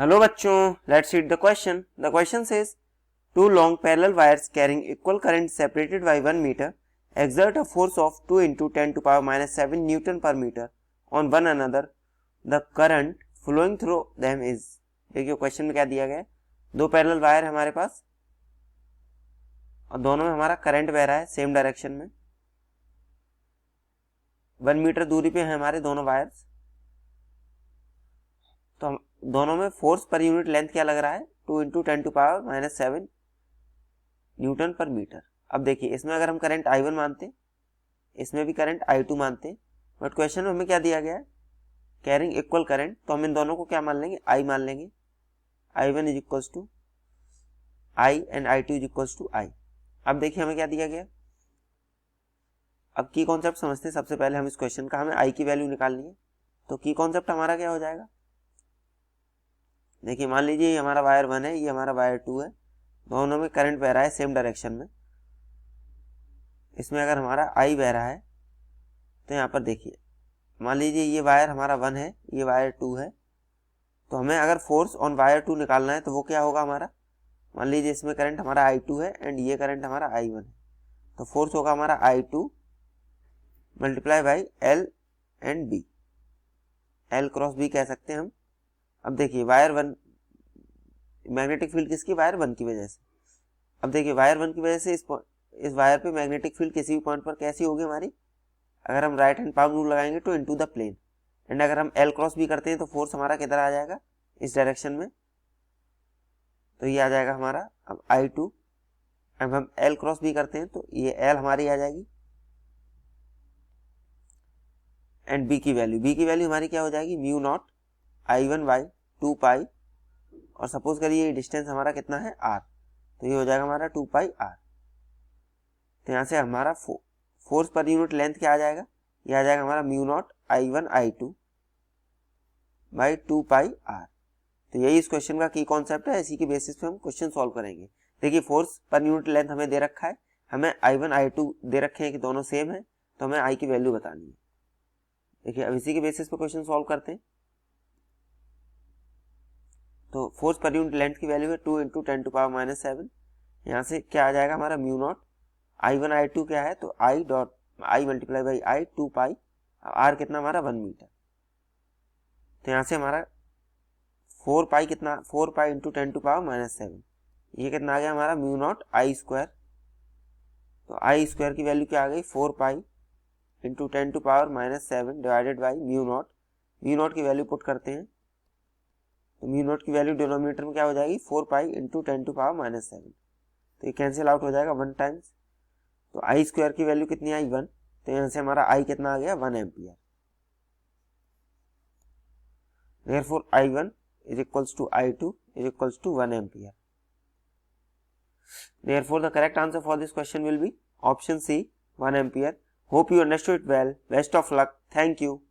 Hello बच्चों, let's read the question. The question says two long parallel wires carrying equal current separated by 1 meter exert a force of 2 into 10 to power minus 7 Newton per meter on one another. The current flowing through them is. देखिए question में क्या दिया गया है, दो parallel wire हमारे पास और दोनों में हमारा करंट बह रहा है सेम डायरेक्शन में. 1 मीटर दूरी पे है हमारे दोनों वायर्स. तो हम दोनों में फोर्स पर यूनिट लेंथ क्या लग रहा है, 2 into 10 to power minus 7 Newton पर मीटर. अब देखिए इसमें अगर हम करंट I1 मानते, इसमें भी करंट I2 मानते, बट क्वेश्चन में हमें क्या दिया गया है, कैरिंग इक्वल करंट. तो हम इन दोनों को क्या मान लेंगे, I मान लेंगे. I1 is equals to I and I2 is equals to I. अब देखिए हमें क्या दिया गया. अब की कॉन्सेप्ट समझते हैं. सबसे पहले हम इस क्वेश्चन का हमें I की वैल्यू निकालनी है. तो की कॉन्सेप्ट हमारा क्या हो जाएगा, देखिए मान लीजिए ये हमारा वायर 1 है, ये हमारा वायर 2 है, दोनों में करंट बह रहा है सेम डायरेक्शन में. इसमें अगर हमारा I बह रहा है तो यहाँ पर देखिए मान लीजिए ये वायर हमारा 1 है, ये वायर 2 है. तो हमें अगर फोर्स ऑन वायर 2 निकालना है तो वो क्या होगा हमारा, मान लीजिए इसमें करंट हमारा I2 है एंड ये करंट हमारा I1 है. तो फोर्स होगा हमारा I2 multiply by L and B, L cross B कह सकते हैं हम. अब देखिए वायर 1, मैग्नेटिक फील्ड किसकी, वायर 1 की वजह से. अब देखिए वायर 1 की वजह से इस वायर पे मैग्नेटिक फील्ड किसी भी पॉइंट पर कैसी होगी हमारी, अगर हम राइट हैंड पाम रूल लगाएंगे तो इनटू द प्लेन. एंड अगर हम L क्रॉस B करते हैं तो फोर्स हमारा किधर आ जाएगा, इस डायरेक्शन में. तो ये आ जाएगा हमारा अब I2. अब हम L क्रॉस B करते हैं तो ये L हमारी आ जाएगी एंड B की वैल्यू हमारी क्या हो जाएगी, म्यू नॉट I1 बाई 2 पाई. और सपोज करिए ये डिस्टेंस हमारा कितना है R, तो ये हो जाएगा हमारा 2 पाई R. तो यहाँ से हमारा फोर्स पर यूनिट लेंथ क्या आ जाएगा, ये आ जाएगा हमारा mu naught I1 I2 by 2 pi R. तो यही इस क्वेश्चन का की कॉन्सेप्ट है. इसी के बेसिस पे हम क्वेश्चन सॉल्व करेंगे. देखिए फोर्स पर यूनिट लेंथ हमें दे रखा है, हमें I1 I2 दे रखे हैं कि दोनों सेम है, तो हमें I की वैल्यू बतानी है. देखिए अब इसी के बेसिस पे क्वेश्चन सॉल्व करते हैं. तो फोर्स पर यूनिट लेंथ की वैल्यू है 2 इंटू 10 टू पावर माइनस 7. यहाँ से क्या आ जाएगा हमारा म्यू नॉट I1 I2 क्या है, तो I multiply by I 2 pi. R कितना हमारा 1 मीटर. तो यहाँ से हमारा 4 पाई कितना, 4 pi into 10 to power minus 7, ये कितना आ गया हमारा म्यू नॉट I स्क्वायर. तो I स्क्वायर की वैल्यू क्या आ गई, 4 pi into 10 to power minus 7 divided by mu naught की वैल्यू पुट करते हैं. तो म्यू नॉट की वैल्यू डिनोमिनेटर में क्या हो जाएगी, 4 pi into 10 to power minus 7. तो ये कैंसिल आउट हो जाएगा 1 टाइम्स. तो I स्क्वायर की वैल्यू कितनी आई, 1. तो यहाँ से हमारा I कितना आ गया, 1 ampere. Therefore I1 is equals to I2 is equals to 1 ampere. Therefore the correct answer for this question will be option C, 1 ampere. Hope you understood it well. Best of luck. Thank you.